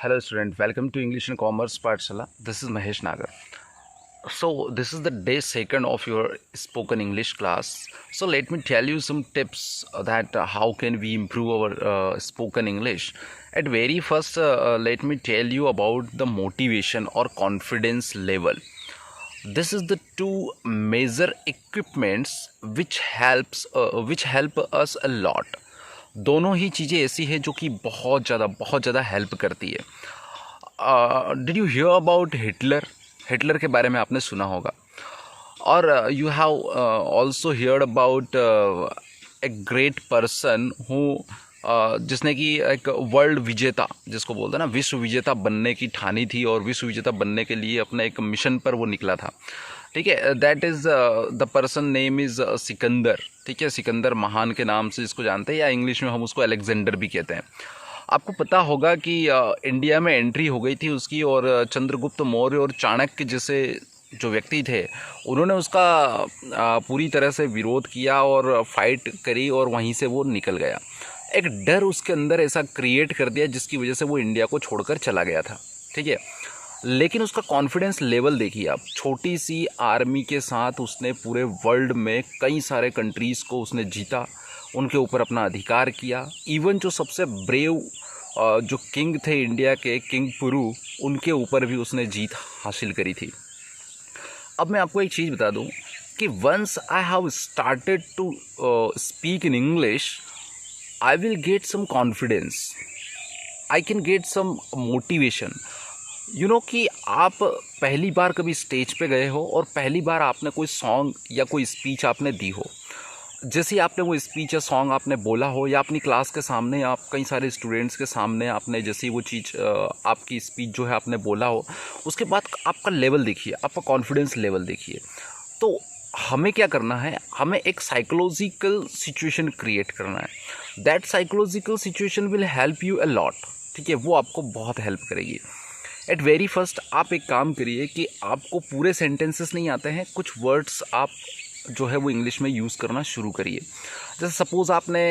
Hello student, welcome to English and Commerce Pathshala. This is Mahesh Nagar. So this is the day second of your spoken English class. So let me tell you some tips that how can we improve our spoken English. At very first, let me tell you about the motivation or confidence level. This is the two major equipments which help us a lot. दोनों ही चीज़ें ऐसी है जो कि बहुत ज़्यादा help करती है. Did you hear about Hitler के बारे में आपने सुना होगा. और you have also here about a great person who जिसने कि एक वर्ल्ड विजेता जिसको बोलते हैं ना, विश्व विजेता बनने की ठानी थी और विश्व विजेता बनने के लिए अपने एक मिशन पर वो निकला था. ठीक है, that is the person name is Sikandar. ठीक है, सिकंदर महान के नाम से जिसको जानते हैं, या इंग्लिश में हम उसको अलेक्जेंडर भी कहते हैं. आपको पता होगा कि इंडिया में एंट्री हो गई थी उसकी, और चंद्रगुप्त मौर्य और चाणक्य जैसे जो व्यक्ति थे उन्होंने उसका पूरी तरह से विरोध किया और फाइट करी, और वहीं से वो निकल गया. एक डर उसके अंदर ऐसा क्रिएट कर दिया जिसकी वजह से वो इंडिया को छोड़कर चला गया था. ठीक है, लेकिन उसका कॉन्फिडेंस लेवल देखिए आप. छोटी सी आर्मी के साथ उसने पूरे वर्ल्ड में कई सारे कंट्रीज़ को उसने जीता, उनके ऊपर अपना अधिकार किया. इवन जो सबसे ब्रेव जो किंग थे इंडिया के, किंग पुरू, उनके ऊपर भी उसने जीत हासिल करी थी. अब मैं आपको एक चीज़ बता दूं कि once I have started to speak in English, I will get some confidence, I can get some motivation. You know कि आप पहली बार कभी स्टेज पे गए हो और पहली बार आपने कोई सॉन्ग या कोई स्पीच आपने दी हो. जैसे आपने वो स्पीच या सॉन्ग आपने बोला हो, या अपनी क्लास के सामने आप कई सारे स्टूडेंट्स के सामने आपने जैसे वो चीज़ आपकी स्पीच जो है आपने बोला हो, उसके बाद आपका लेवल देखिए, आपका कॉन्फिडेंस लेवल देखिए. तो हमें क्या करना है, हमें एक साइकोलॉजिकल सिचुएशन क्रिएट करना है. That psychological situation will help you a lot. ठीक है, वो आपको बहुत हेल्प करेगी. एट वेरी फर्स्ट आप एक काम करिए कि आपको पूरे सेंटेंसेस नहीं आते हैं, कुछ वर्ड्स आप जो है वो इंग्लिश में यूज़ करना शुरू करिए. जैसे सपोज़ आपने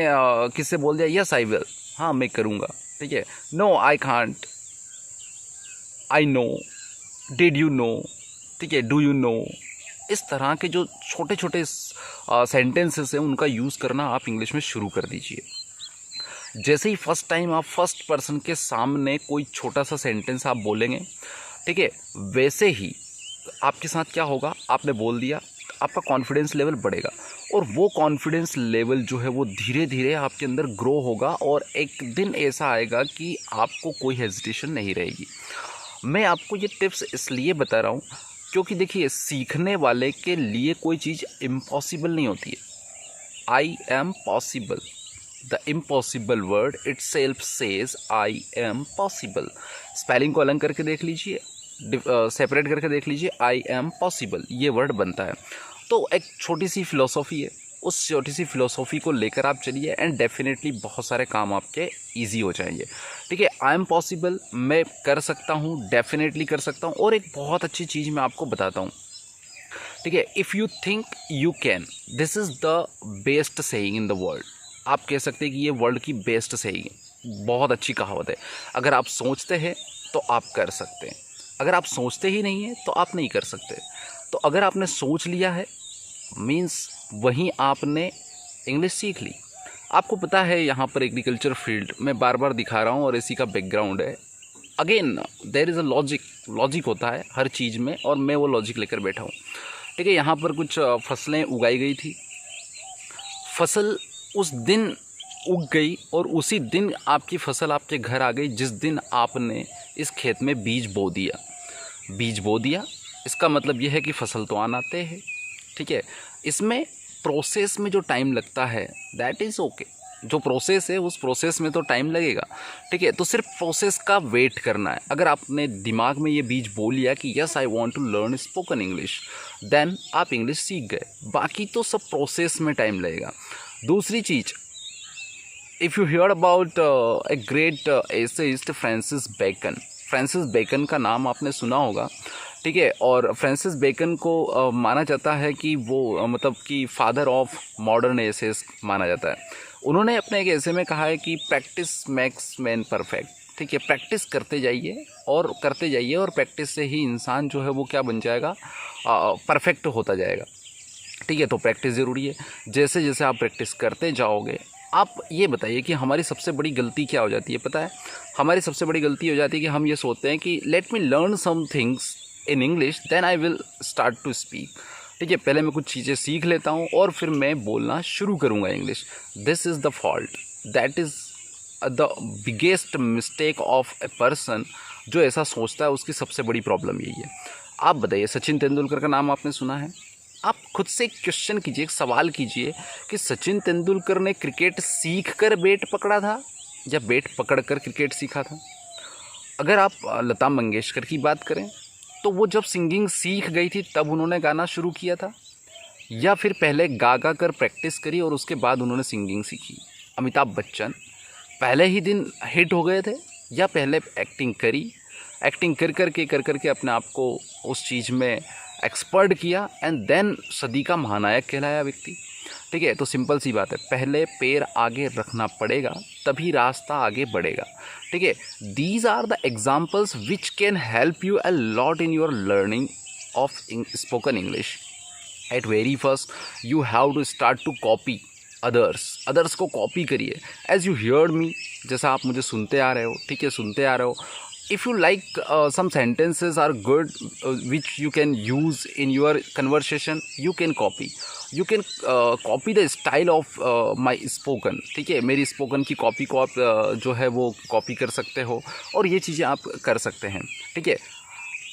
किससे बोल दिया यस आई विल, हाँ मैं करूँगा. ठीक है, no I can't, I know, did you know. ठीक है, डू यू नो. इस तरह के जो छोटे छोटे सेंटेंसेस हैं उनका यूज़ करना आप इंग्लिश में शुरू कर दीजिए. जैसे ही फर्स्ट टाइम आप फर्स्ट पर्सन के सामने कोई छोटा सा सेंटेंस आप बोलेंगे, ठीक है, वैसे ही आपके साथ क्या होगा, आपने बोल दिया, आपका कॉन्फिडेंस लेवल बढ़ेगा, और वो कॉन्फिडेंस लेवल जो है वो धीरे धीरे आपके अंदर ग्रो होगा, और एक दिन ऐसा आएगा कि आपको कोई हेजिटेशन नहीं रहेगी. मैं आपको ये टिप्स इसलिए बता रहा हूँ क्योंकि देखिए, सीखने वाले के लिए कोई चीज़ इम्पॉसिबल नहीं होती है. I am possible, the impossible word it self says I am possible. Spelling को अलग करके देख लीजिए, सेपरेट करके देख लीजिए, आई एम पॉसिबल ये वर्ड बनता है. तो एक छोटी सी फिलोसॉफी है, उस छोटी सी फिलोसॉफी को लेकर आप चलिए, एंड डेफिनेटली बहुत सारे काम आपके ईजी हो जाएंगे. ठीक है, आई एम पॉसिबल, मैं कर सकता हूँ, डेफिनेटली कर सकता हूँ. और एक बहुत अच्छी चीज़ मैं आपको बताता हूँ. ठीक है, if you think you can, this is the best saying in the world. आप कह सकते हैं कि ये वर्ल्ड की बेस्ट सेइंग है, बहुत अच्छी कहावत है. अगर आप सोचते हैं तो आप कर सकते हैं, अगर आप सोचते ही नहीं हैं तो आप नहीं कर सकते. तो अगर आपने सोच लिया है मीन्स वहीं आपने इंग्लिश सीख ली. आपको पता है यहाँ पर एग्रीकल्चर फील्ड मैं बार बार दिखा रहा हूँ और इसी का बैकग्राउंड है. Again there is a logic होता है हर चीज़ में, और मैं वो लॉजिक लेकर बैठा हूँ. ठीक है, यहाँ पर कुछ फसलें उगाई गई थी. फसल उस दिन उग गई और उसी दिन आपकी फसल आपके घर आ गई जिस दिन आपने इस खेत में बीज बो दिया. इसका मतलब यह है कि फसल तो आना तय है. ठीक है, इसमें प्रोसेस में जो टाइम लगता है दैट इज़ ओके. जो प्रोसेस है उस प्रोसेस में तो टाइम लगेगा. ठीक है, तो सिर्फ प्रोसेस का वेट करना है. अगर आपने दिमाग में ये बीज बो लिया कि yes I want to learn spoken English, then आप इंग्लिश सीख गए. बाकी तो सब प्रोसेस में टाइम लगेगा. दूसरी चीज़, if you hear about a great essayist Francis Bacon का नाम आपने सुना होगा. ठीक है, और फ्रांसिस बेकन को माना जाता है कि वो मतलब कि फादर ऑफ मॉडर्न एसेस माना जाता है. उन्होंने अपने एक ऐसे में कहा है कि प्रैक्टिस मेक्स मैन परफेक्ट. ठीक है, प्रैक्टिस करते जाइए और करते जाइए, और प्रैक्टिस से ही इंसान जो है वो क्या बन जाएगा, परफेक्ट होता जाएगा। ठीक है, तो प्रैक्टिस ज़रूरी है। जैसे जैसे आप प्रैक्टिस करते जाओगे, आप ये बताइए कि हमारी सबसे बड़ी गलती क्या हो जाती है पता है? हमारी सबसे बड़ी गलती हो जाती है कि हम ये सोचते हैं कि let me learn some things in English then I will start to speak. ठीक है, पहले मैं कुछ चीज़ें सीख लेता हूँ और फिर मैं बोलना शुरू करूँगा English. This is the fault, that is the biggest mistake of a person. जो ऐसा सोचता है उसकी सबसे बड़ी प्रॉब्लम यही है। आप बताइए, सचिन तेंदुलकर का नाम आपने सुना है? आप खुद से एक क्वेश्चन कीजिए, एक सवाल कीजिए कि सचिन तेंदुलकर ने क्रिकेट सीख कर बैट पकड़ा था या बैट पकड़ कर क्रिकेट सीखा था? अगर आप लता मंगेशकर की बात करें तो वो जब सिंगिंग सीख गई थी तब उन्होंने गाना शुरू किया था, या फिर पहले गा गा कर प्रैक्टिस करी और उसके बाद उन्होंने सिंगिंग सीखी? अमिताभ बच्चन पहले ही दिन हिट हो गए थे, या पहले एक्टिंग करी, एक्टिंग कर करके अपने आप को उस चीज़ में एक्सपर्ट किया एंड देन सदी का महानायक कहलाया व्यक्ति? ठीक है, तो सिंपल सी बात है, पहले पैर आगे रखना पड़ेगा तभी रास्ता आगे बढ़ेगा। ठीक है, these are the examples which can help you a lot in your learning of spoken English. At very first you have to start to copy others को कॉपी करिए एज यू हियर्ड मी, जैसा आप मुझे सुनते आ रहे हो। ठीक है, सुनते आ रहे हो। if you like some sentences are good which you can use in your conversation, you can copy the style of my spoken। ठीक है, मेरी स्पोकन की कॉपी को आप जो है वो कॉपी कर सकते हो और ये चीज़ें आप कर सकते हैं। ठीक है,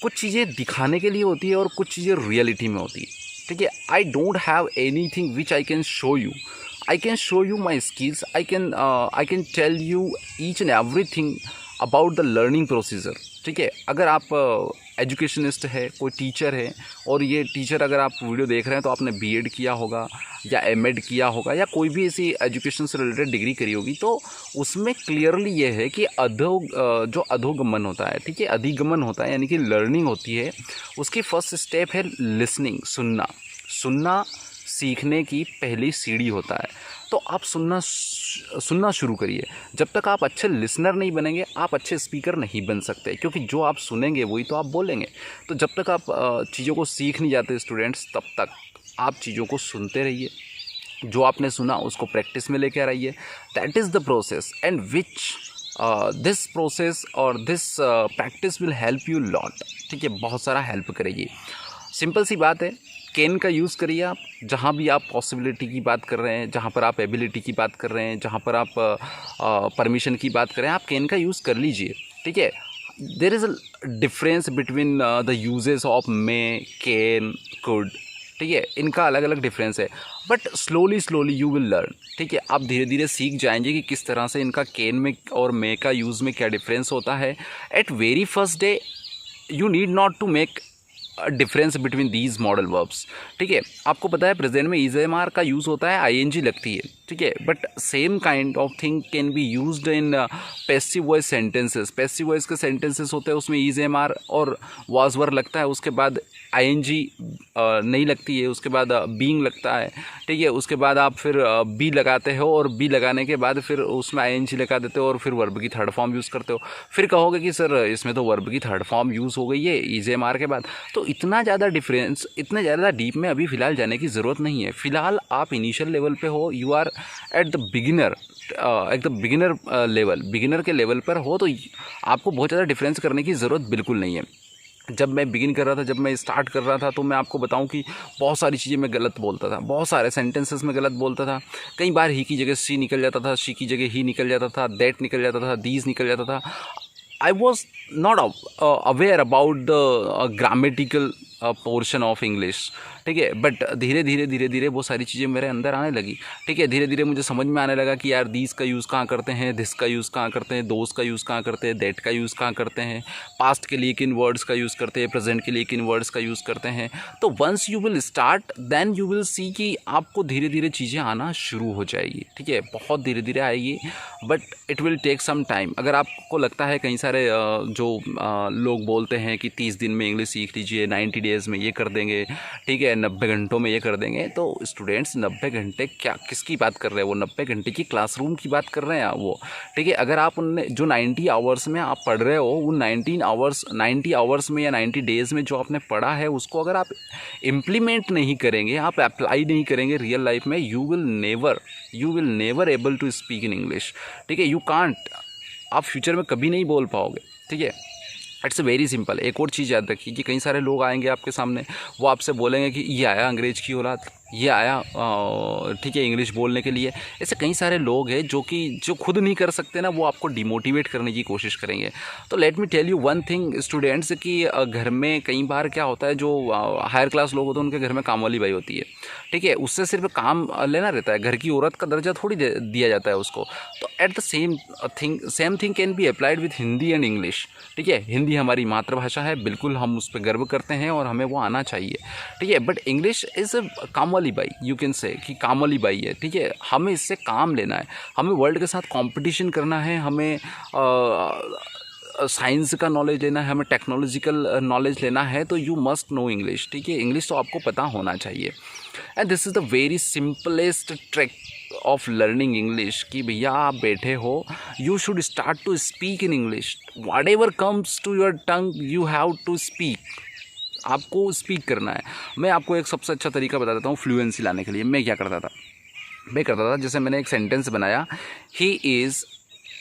कुछ चीज़ें दिखाने के लिए होती है और कुछ चीज़ें रियलिटी में होती है। ठीक है, I don't have any thing which I can show you, I can show you my skills, I can tell you each and every thing about the learning procedure. ठीक है, अगर आप एजुकेशनिस्ट है, कोई टीचर है, और ये टीचर अगर आप वीडियो देख रहे हैं तो आपने बीएड किया होगा या एमएड किया होगा या कोई भी ऐसी एजुकेशन से रिलेटेड डिग्री करी होगी, तो उसमें क्लियरली ये है कि जो अधोगमन होता है, ठीक है, अधिगमन होता है, यानी कि लर्निंग होती है, उसकी फर्स्ट स्टेप है लिसनिंग, सुनना सीखने की पहली सीढ़ी होता है। तो आप सुनना शुरू करिए। जब तक आप अच्छे लिसनर नहीं बनेंगे आप अच्छे स्पीकर नहीं बन सकते, क्योंकि जो आप सुनेंगे वही तो आप बोलेंगे। तो जब तक आप चीज़ों को सीख नहीं जाते स्टूडेंट्स, तब तक आप चीज़ों को सुनते रहिए, जो आपने सुना उसको प्रैक्टिस में लेकर आइए। That is the process and which this process और this practice will help you lot. ठीक है, बहुत सारा हेल्प करेगी। सिंपल सी बात है, कैन का यूज़ करिए आप जहाँ भी आप पॉसिबिलिटी की बात कर रहे हैं, जहाँ पर आप एबिलिटी की बात कर रहे हैं, जहाँ पर आप परमिशन की बात कर रहे हैं, आप कैन का यूज़ कर लीजिए। ठीक है, there is a difference between the uses of may, can, could. ठीक है, इनका अलग अलग डिफरेंस है, but slowly you will learn. ठीक है, आप धीरे धीरे सीख जाएंगे कि किस तरह से इनका कैन में और मे का यूज़ में क्या डिफरेंस होता है। At very first day you need not to make difference between these modal verbs. ठीक है, आपको पता है प्रेजेंट में ईजेएमआर का यूज़ होता है, आईएनजी लगती है। ठीक है, but same kind of thing can be used in passive voice sentences. Passive voice के सेंटेंसेस होते हैं, उसमें ईजेएमआर और वाज वर लगता है, उसके बाद आईएनजी नहीं लगती है, उसके बाद बीइंग लगता है। ठीक है, उसके बाद आप फिर बी लगाते हो और बी लगाने के बाद फिर उसमें आईएनजी लगा देते हो और फिर वर्ब की थर्ड फॉर्म यूज़ करते हो। फिर कहोगे कि सर इसमें तो वर्ब की थर्ड फॉर्म यूज़ हो गई है ईजेएमआर के बाद। तो इतना ज़्यादा डिफरेंस, इतने ज़्यादा डीप में अभी फ़िलहाल जाने की ज़रूरत नहीं है। फ़िलहाल आप इनिशियल लेवल पे हो, you are at the beginner, level, beginner के लेवल पर हो, तो आपको बहुत ज़्यादा डिफरेंस करने की ज़रूरत बिल्कुल नहीं है। जब मैं बिगिन कर रहा था, जब मैं स्टार्ट कर रहा था, तो मैं आपको बताऊं कि बहुत सारी चीज़ें मैं गलत बोलता था, बहुत सारे सेंटेंसेस में गलत बोलता था। कई बार ही की जगह सी निकल जाता था, शी की जगह ही निकल जाता था, दैट निकल जाता था, दीज निकल जाता था। I was not aware about the grammatical portion of English. ठीक है, बट धीरे धीरे वो सारी चीज़ें मेरे अंदर आने लगी। ठीक है, धीरे धीरे मुझे समझ में आने लगा कि यार दीज का यूज़ कहाँ करते हैं, दिस का यूज़ कहाँ करते हैं, दोस्त का यूज़ कहाँ करते हैं, दैट का यूज़ कहाँ करते हैं, पास्ट के लिए किन वर्ड्स का यूज़ करते हैं, प्रेजेंट के लिए किन वर्ड्स का यूज़ करते हैं। तो once you will start then you will see कि आपको धीरे धीरे चीज़ें आना शुरू हो जाएगी। ठीक है, बहुत धीरे धीरे आएगी, but it will take some time. अगर आपको लगता है कई सारे जो लोग बोलते हैं कि 30 दिन में इंग्लिश सीख लीजिए, 90 डेज़ में ये कर देंगे, ठीक है, 90 घंटों में ये कर देंगे। तो स्टूडेंट्स 90 घंटे क्या किसकी बात कर रहे हैं, वो 90 घंटे की क्लासरूम की बात कर रहे हैं वो, ठीक है। अगर आप उनने जो 90 आवर्स में आप पढ़ रहे हो, उन 90 आवर्स में या 90 डेज़ में जो आपने पढ़ा है उसको अगर आप इम्प्लीमेंट नहीं करेंगे, आप अप्लाई नहीं करेंगे रियल लाइफ में, you will never able to speak in English, ठीक है। यू कांट, आप फ्यूचर में कभी नहीं बोल पाओगे, ठीक है। It's very simple. एक और चीज़ याद रखिए कि कई सारे लोग आएंगे आपके सामने, वो आपसे बोलेंगे कि ये आया अंग्रेज की औलाद, ये आया ठीक है इंग्लिश बोलने के लिए। ऐसे कई सारे लोग हैं जो खुद नहीं कर सकते ना, वो आपको डिमोटिवेट करने की कोशिश करेंगे। तो let me tell you one thing students, कि घर में कई बार क्या होता है, जो हायर क्लास लोग होते हैं उनके घर में काम वाली बाई होती है, ठीक है। उससे सिर्फ काम लेना रहता है, घर की औरत का दर्जा थोड़ी दिया जाता है उसको। तो at the same thing can be applied with Hindi and English, ठीक है। हिंदी हमारी मातृभाषा है, बिल्कुल हम उस पर गर्व करते हैं और हमें वो आना चाहिए, ठीक है। बट इंग्लिश इज़ काम वाली बाई, यू कैन से कि काम वाली बाई है, ठीक है। हमें इससे काम लेना है, हमें वर्ल्ड के साथ कंपटीशन करना है, हमें साइंस का नॉलेज लेना है, हमें टेक्नोलॉजिकल नॉलेज लेना है, तो यू मस्ट नो इंग्लिश, ठीक है। इंग्लिश तो आपको पता होना चाहिए। And this is the very simplest trick of learning English, कि भैया आप बैठे हो, you should start to speak in English. Whatever comes to your tongue you have to speak, आपको स्पीक करना है। मैं आपको एक सबसे अच्छा तरीका बता देता हूँ फ्लुएंसी लाने के लिए। मैं क्या करता था, जैसे मैंने एक सेंटेंस बनाया, ही इज़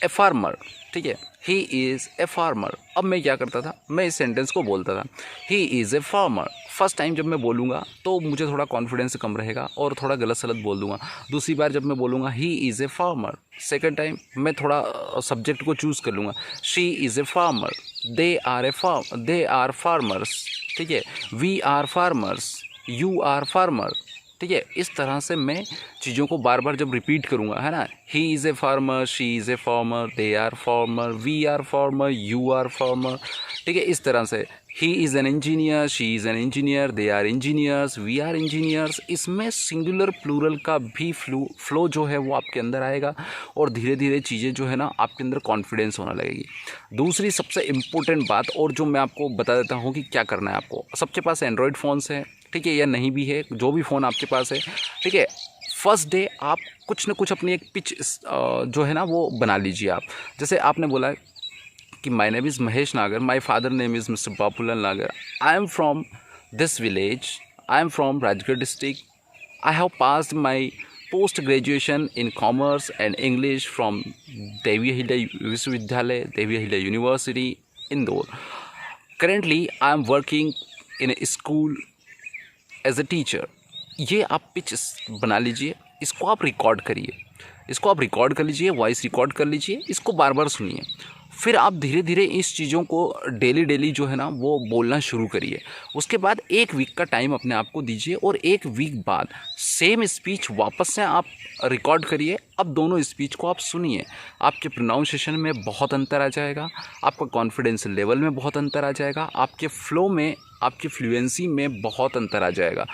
ए फार्मर, ठीक है, ही इज़ ए फार्मर। अब मैं क्या करता था, मैं इस सेंटेंस को बोलता था, ही is a farmer. First time जब मैं बोलूँगा तो मुझे थोड़ा कॉन्फिडेंस कम रहेगा और थोड़ा गलत सलत बोल दूँगा। दूसरी बार जब मैं बोलूँगा he is a farmer, second time मैं थोड़ा सब्जेक्ट को चूज़ कर लूँगा, she is a farmer, they are farmers, ठीक है, we are farmers, you are farmer, ठीक है। इस तरह से मैं चीज़ों को बार बार जब रिपीट करूँगा, है ना, he is a farmer, she is a farmer, they are farmer, we are farmer, you are farmer, ठीक है। इस तरह से he is an engineer, she is an engineer, they are engineers, we are engineers. इसमें singular plural का भी flow जो है वो आपके अंदर आएगा और धीरे धीरे चीज़ें जो है ना आपके अंदर कॉन्फिडेंस होने लगेगी। दूसरी सबसे इम्पोर्टेंट बात, और जो मैं आपको बता देता हूँ कि क्या करना है आपको। सबके पास एंड्रॉयड फ़ोन्स है, ठीक है, या नहीं भी है, जो भी फ़ोन आपके पास है, ठीक है। फर्स्ट डे आप कुछ ना कुछ अपनी एक पिच जो है ना वो बना लीजिए आप। जैसे आपने बोला कि my name is Mahesh Nagar, my father name is mister Bapulal Nagar, I am from this village, I am from Rajgarh district, I have passed my post graduation in commerce and English from Devi Ahilya Vishwavidyalaya, Devi Ahilya university, Indore. Currently I am working in a school as a teacher. ये आप pitch बना लीजिए, इसको आप record करिए, इसको आप record कर लीजिए, वॉइस रिकॉर्ड कर लीजिए, इसको बार बार सुनिए। फिर आप धीरे धीरे इस चीज़ों को डेली जो है ना वो बोलना शुरू करिए। उसके बाद 1 वीक का टाइम अपने आप को दीजिए और 1 वीक बाद सेम स्पीच वापस से आप रिकॉर्ड करिए। अब दोनों स्पीच को आप सुनिए, आपके प्रोनाउंसिएशन में बहुत अंतर आ जाएगा, आपका कॉन्फिडेंस लेवल में बहुत अंतर आ जाएगा, आपके फ्लो में, आपकी फ्लुएंसी में बहुत अंतर आ जाएगा।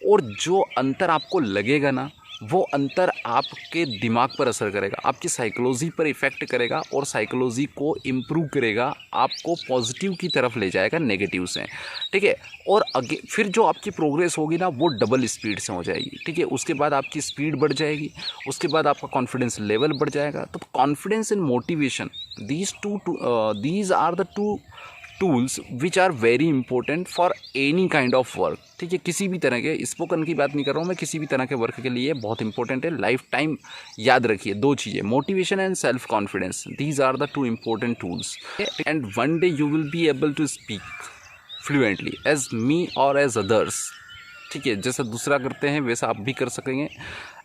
और जो अंतर आपको लगेगा ना, वो अंतर आपके दिमाग पर असर करेगा, आपकी साइकोलॉजी पर इफ़ेक्ट करेगा और साइकोलॉजी को इम्प्रूव करेगा, आपको पॉजिटिव की तरफ ले जाएगा नेगेटिव से, ठीक है। और आगे फिर जो आपकी प्रोग्रेस होगी ना वो डबल स्पीड से हो जाएगी, ठीक है। उसके बाद आपकी स्पीड बढ़ जाएगी, उसके बाद आपका कॉन्फिडेंस लेवल बढ़ जाएगा। तो confidence and motivation, these are the two tools which are very important for any kind of work, ठीक है। किसी भी तरह के, स्पोकन की बात नहीं कर रहा हूँ मैं, किसी भी तरह के वर्क के लिए बहुत इंपॉर्टेंट है। लाइफ टाइम याद रखिए 2 चीज़ें, motivation and self confidence, these are the 2 important tools. And one day you will be able to speak fluently as me और एज अदर्स, ठीक है। जैसा दूसरा करते हैं वैसा आप भी कर सकेंगे।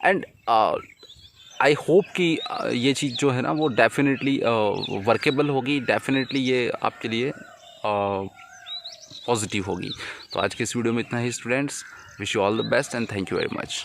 एंड आई होप कि ये चीज़ जो है ना वो डेफिनेटली वर्केबल होगी, डेफिनेटली ये आपके लिए पॉजिटिव होगी। तो आज के इस वीडियो में इतना ही students, wish you all the best and thank you very much.